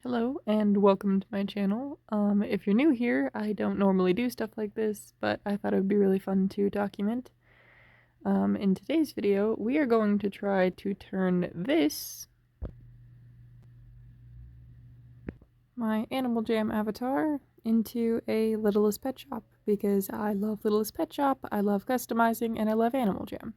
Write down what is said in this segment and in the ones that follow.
Hello and welcome to my channel. If you're new here, I don't normally do stuff like this, but I thought it would be really fun to document. In today's video, we are going to try to turn this, my Animal Jam avatar, into a Littlest Pet Shop, because I love Littlest Pet Shop, I love customizing, and I love Animal Jam.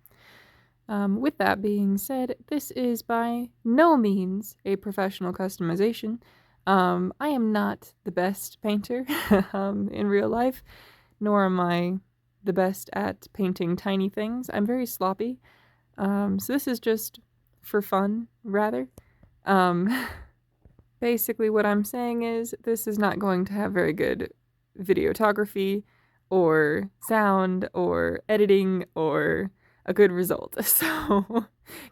With that being said, this is by no means a professional customization. I am not the best painter in real life, nor am I the best at painting tiny things. I'm very sloppy. So this is just for fun, rather. Um, Basically, what I'm saying is this is not going to have very good videography or sound or editing or a good result. So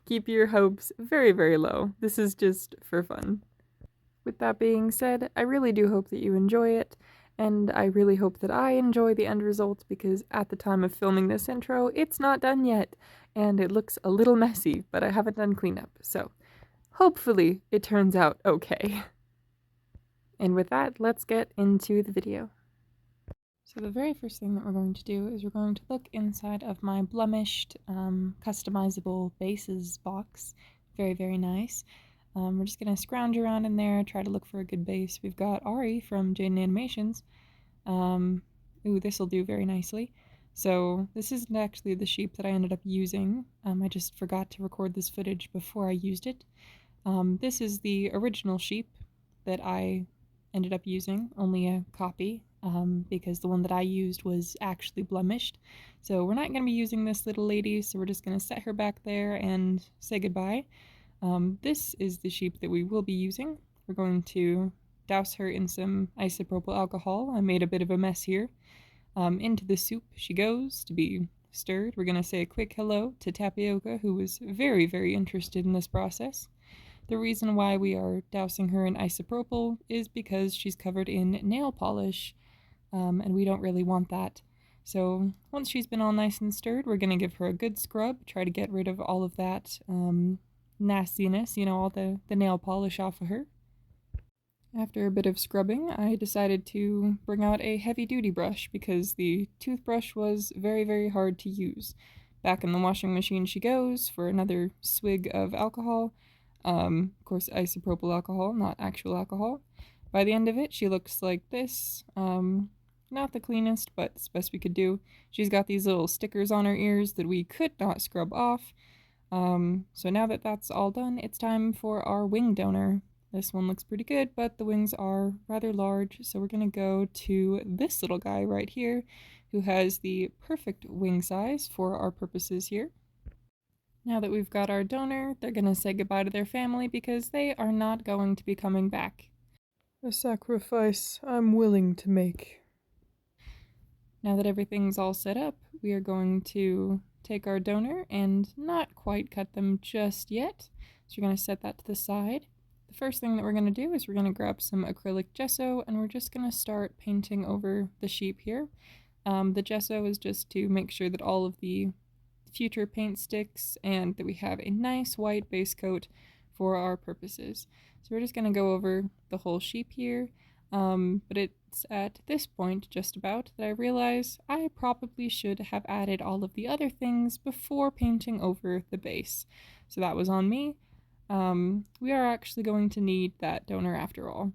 keep your hopes very, very low. This is just for fun. With that being said, I really do hope that you enjoy it, and I really hope that I enjoy the end result because at the time of filming this intro, it's not done yet, and it looks a little messy, but I haven't done cleanup, so hopefully it turns out okay. And with that, let's get into the video. So the very first thing that we're going to do is we're going to look inside of my blemished customizable bases box. Very, very nice. We're just going to scrounge around in there, try to look for a good base. We've got Ari from Jaden Animations. Ooh, this will do very nicely. So this isn't actually the sheep that I ended up using. I just forgot to record this footage before I used it. This is the original sheep that I ended up using, only a copy, because the one that I used was actually blemished. So we're not going to be using this little lady, so we're just going to set her back there and say goodbye. This is the sheep that we will be using. We're going to douse her in some isopropyl alcohol. I made a bit of a mess here. Into the soup she goes to be stirred. We're going to say a quick hello to Tapioca, who was very, very interested in this process. The reason why we are dousing her in isopropyl is because she's covered in nail polish, and we don't really want that. So once she's been all nice and stirred, we're going to give her a good scrub, try to get rid of all of that nastiness, all the nail polish off of her. After a bit of scrubbing, I decided to bring out a heavy-duty brush because the toothbrush was very, very hard to use. Back in the washing machine she goes for another swig of alcohol. Of course, isopropyl alcohol, not actual alcohol. By the end of it, she looks like this. Not the cleanest, but it's the best we could do. She's got these little stickers on her ears that we could not scrub off. So now that that's all done, it's time for our wing donor. This one looks pretty good, but the wings are rather large, so we're going to go to this little guy right here, who has the perfect wing size for our purposes here. Now that we've got our donor, they're going to say goodbye to their family because they are not going to be coming back. A sacrifice I'm willing to make. Now that everything's all set up, we are going to take our donor and not quite cut them just yet. So we're going to set that to the side. The first thing that we're going to do is we're going to grab some acrylic gesso and we're just going to start painting over the sheep here. The gesso is just to make sure that all of the future paint sticks and that we have a nice white base coat for our purposes. So we're just going to go over the whole sheep here, but it's at this point just about that I realize I probably should have added all of the other things before painting over the base. So that was on me. We are actually going to need that donor after all.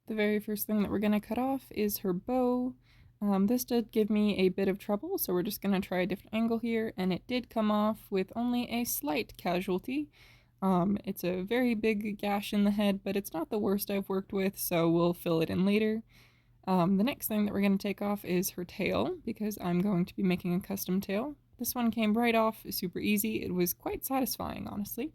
The very first thing that we're going to cut off is her bow. This did give me a bit of trouble, so we're just going to try a different angle here, and it did come off with only a slight casualty. It's a very big gash in the head, but it's not the worst I've worked with, so we'll fill it in later. The next thing that we're going to take off is her tail, because I'm going to be making a custom tail. This one came right off, super easy. It was quite satisfying, honestly.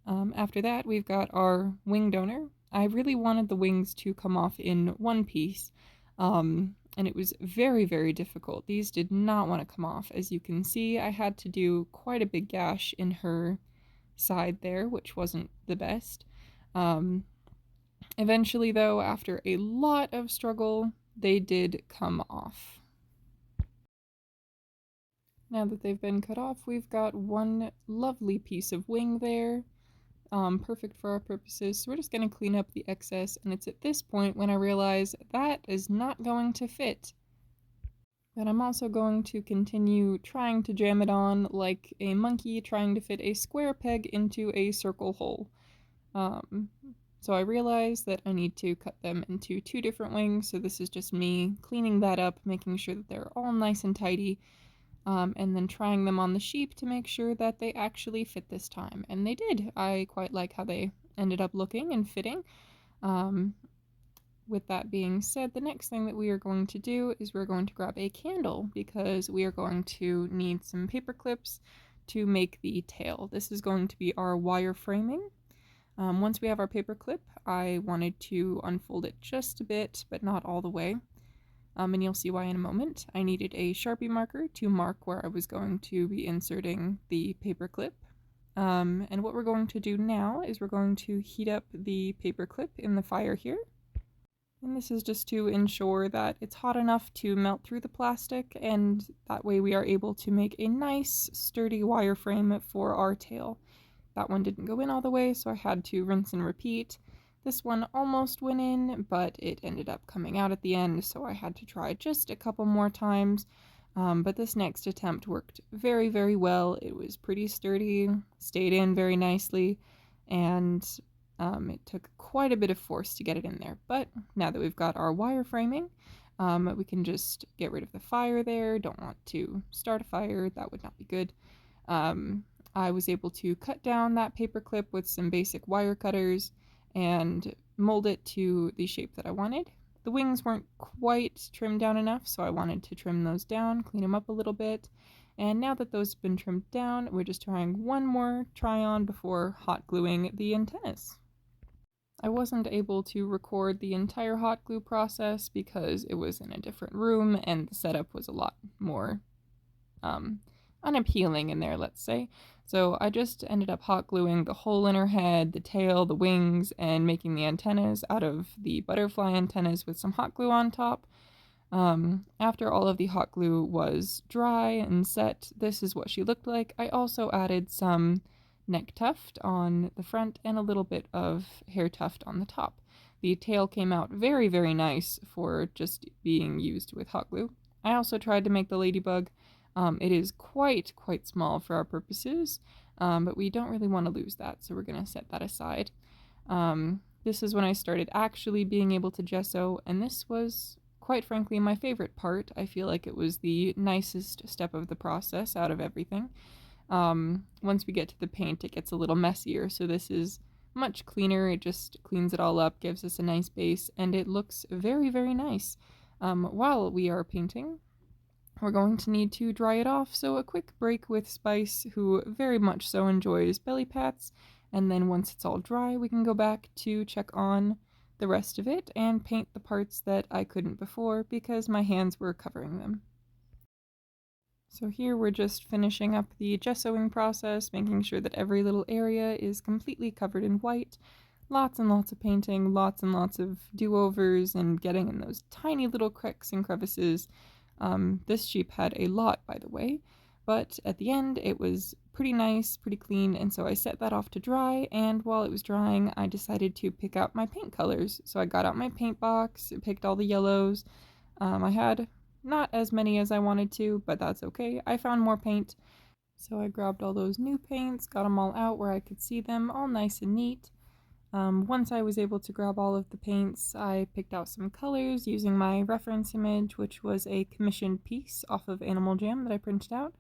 After that, we've got our wing donor. I really wanted the wings to come off in one piece, and it was very, very difficult. These did not want to come off. As you can see, I had to do quite a big gash in her side there, which wasn't the best. Eventually, though, after a lot of struggle, they did come off. Now that they've been cut off, we've got one lovely piece of wing there. perfect for our purposes. So we're just going to clean up the excess, and it's at this point when I realize that is not going to fit. But I'm also going to continue trying to jam it on like a monkey trying to fit a square peg into a circle hole. So I realize that I need to cut them into 2 different wings, so this is just me cleaning that up, making sure that they're all nice and tidy, and then trying them on the sheep to make sure that they actually fit this time. And they did. I quite like how they ended up looking and fitting. With that being said, the next thing that we are going to do is we're going to grab a candle because we are going to need some paper clips to make the tail. This is going to be our wire framing. Once we have our paper clip, I wanted to unfold it just a bit, but not all the way. And you'll see why in a moment. I needed a Sharpie marker to mark where I was going to be inserting the paper clip. And what we're going to do now is we're going to heat up the paper clip in the fire here. And this is just to ensure that it's hot enough to melt through the plastic, and that way we are able to make a nice sturdy wireframe for our tail. That one didn't go in all the way, so I had to rinse and repeat. This one almost went in, but it ended up coming out at the end, so I had to try just a couple more times. But this next attempt worked very, very well. It was pretty sturdy, stayed in very nicely, and it took quite a bit of force to get it in there. But now that we've got our wire framing, we can just get rid of the fire there. Don't want to start a fire, that would not be good. I was able to cut down that paper clip with some basic wire cutters and mold it to the shape that I wanted. The wings weren't quite trimmed down enough, so I wanted to trim those down, clean them up a little bit. And now that those have been trimmed down, we're just trying one more try on before hot gluing the antennas. I wasn't able to record the entire hot glue process because it was in a different room and the setup was a lot more unappealing in there, let's say. So I just ended up hot gluing the whole inner head, the tail, the wings, and making the antennas out of the butterfly antennas with some hot glue on top. After all of the hot glue was dry and set, this is what she looked like. I also added some neck tuft on the front and a little bit of hair tuft on the top. The tail came out very, very nice for just being used with hot glue. I also tried to make the ladybug. It is quite small for our purposes, but we don't really want to lose that, so we're going to set that aside. This is when I started actually being able to gesso, and this was, quite frankly, my favorite part. I feel like it was the nicest step of the process out of everything. Once we get to the paint, it gets a little messier, so this is much cleaner. It just cleans it all up, gives us a nice base, and it looks very, very nice. While we are painting, we're going to need to dry it off, so a quick break with Spice, who very much so enjoys belly pats, and then once it's all dry, we can go back to check on the rest of it and paint the parts that I couldn't before because my hands were covering them. So here we're just finishing up the gessoing process, making sure that every little area is completely covered in white. Lots and lots of painting, lots and lots of do-overs, and getting in those tiny little cracks and crevices. This sheep had a lot, by the way, but at the end it was pretty nice, pretty clean, and so I set that off to dry, and while it was drying I decided to pick out my paint colors. So I got out my paint box, picked all the yellows. I had not as many as I wanted to, but that's okay. I found more paint, so I grabbed all those new paints, got them all out where I could see them, all nice and neat. Once I was able to grab all of the paints, I picked out some colors using my reference image, which was a commissioned piece off of Animal Jam that I printed out.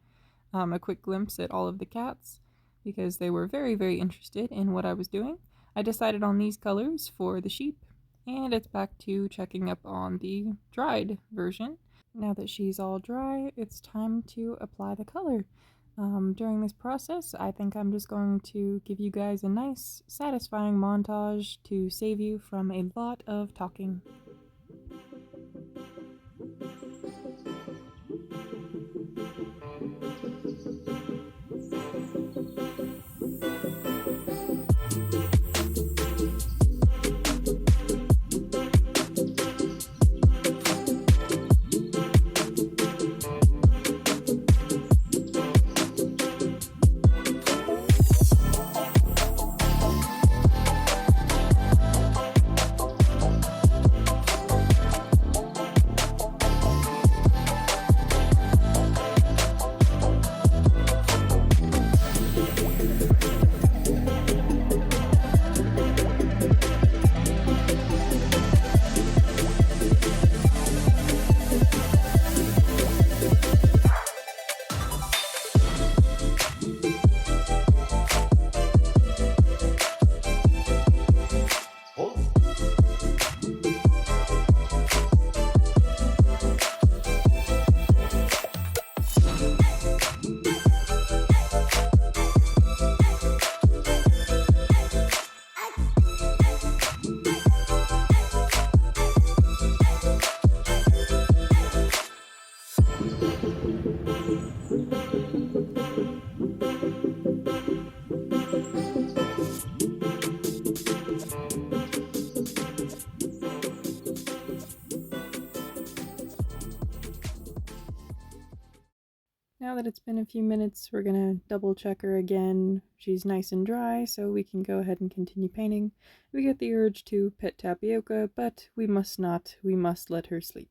A quick glimpse at all of the cats, because they were very, very interested in what I was doing. I decided on these colors for the sheep, and it's back to checking up on the dried version. Now that she's all dry, it's time to apply the color. During this process, I think I'm just going to give you guys a nice, satisfying montage to save you from a lot of talking. now that it's been a few minutes, we're gonna double check her again. She's nice and dry, so we can go ahead and continue painting. We get the urge to pet Tapioca, but we must not. We must let her sleep.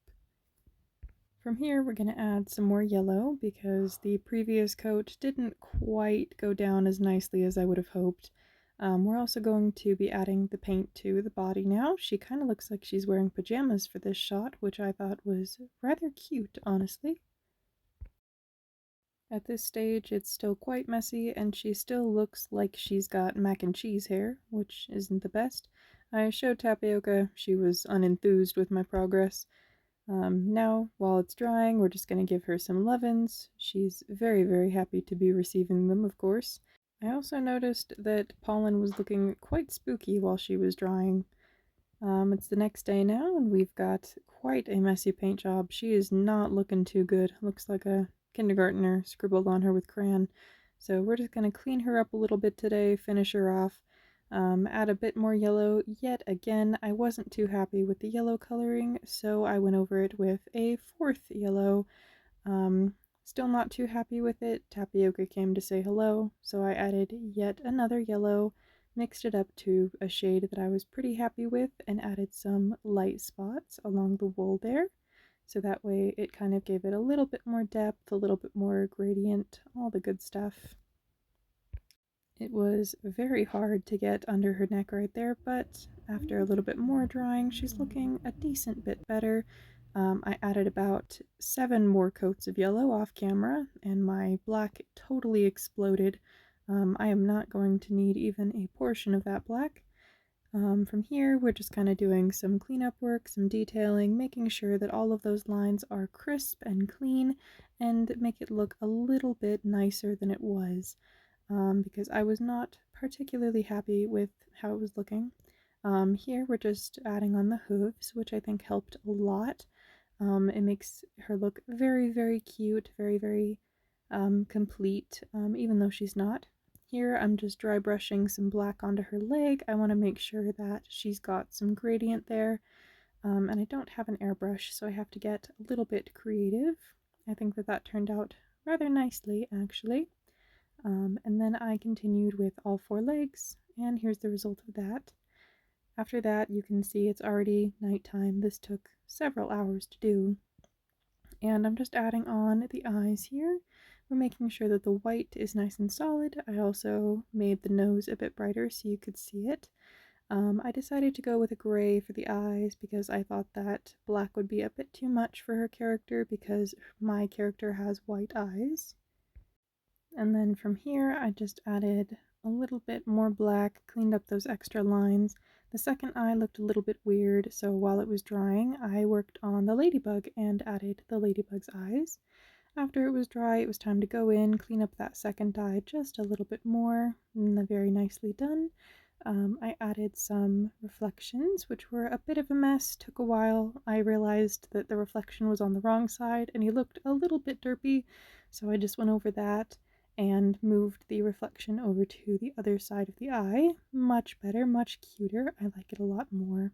From here, we're gonna add some more yellow because the previous coat didn't quite go down as nicely as I would have hoped. We're also going to be adding the paint to the body now. She kind of looks like she's wearing pajamas for this shot, which I thought was rather cute, honestly. At this stage, it's still quite messy, and she still looks like she's got mac and cheese hair, which isn't the best. I showed Tapioca, she was unenthused with my progress. Now, while it's drying, we're just going to give her some lovin's. She's very, very happy to be receiving them, of course. I also noticed that Pollen was looking quite spooky while she was drying. It's the next day now, and we've got quite a messy paint job. She is not looking too good. Looks like a kindergartner scribbled on her with crayon. So we're just going to clean her up a little bit today, finish her off, add a bit more yellow. Yet again, I wasn't too happy with the yellow coloring, so I went over it with a fourth yellow. Still not too happy with it. Tapioca came to say hello, so I added yet another yellow, mixed it up to a shade that I was pretty happy with, and added some light spots along the wool there. So that way it kind of gave it a little bit more depth, a little bit more gradient, all the good stuff. It was very hard to get under her neck right there, but after a little bit more drying, she's looking a decent bit better. I added about 7 more coats of yellow off camera, and my black totally exploded. I am not going to need even a portion of that black. From here, we're just kind of doing some cleanup work, some detailing, making sure that all of those lines are crisp and clean, and make it look a little bit nicer than it was. Because I was not particularly happy with how it was looking. Here we're just adding on the hooves, which I think helped a lot. It makes her look very, very cute, very, very complete, even though she's not. Here I'm just dry brushing some black onto her leg. I want to make sure that she's got some gradient there. And I don't have an airbrush, so I have to get a little bit creative. I think that turned out rather nicely, actually. And then I continued with all 4 legs, and here's the result of that. After that, you can see it's already nighttime. This took several hours to do. And I'm just adding on the eyes here. We're making sure that the white is nice and solid. I also made the nose a bit brighter so you could see it. I decided to go with a gray for the eyes because I thought that black would be a bit too much for her character because my character has white eyes. And then from here, I just added a little bit more black, cleaned up those extra lines. The second eye looked a little bit weird, so while it was drying, I worked on the ladybug and added the ladybug's eyes. After it was dry, it was time to go in, clean up that second eye just a little bit more, and very nicely done. I added some reflections, which were a bit of a mess, took a while. I realized that the reflection was on the wrong side, and he looked a little bit derpy, so I just went over that and moved the reflection over to the other side of the eye. Much better, much cuter. I like it a lot more.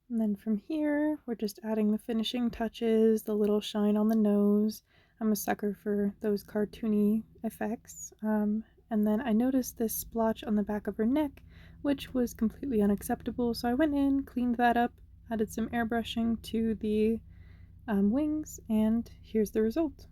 And then from here, we're just adding the finishing touches, the little shine on the nose. I'm a sucker for those cartoony effects. And then I noticed this splotch on the back of her neck, which was completely unacceptable, so I went in, cleaned that up, added some airbrushing to the wings, and here's the result.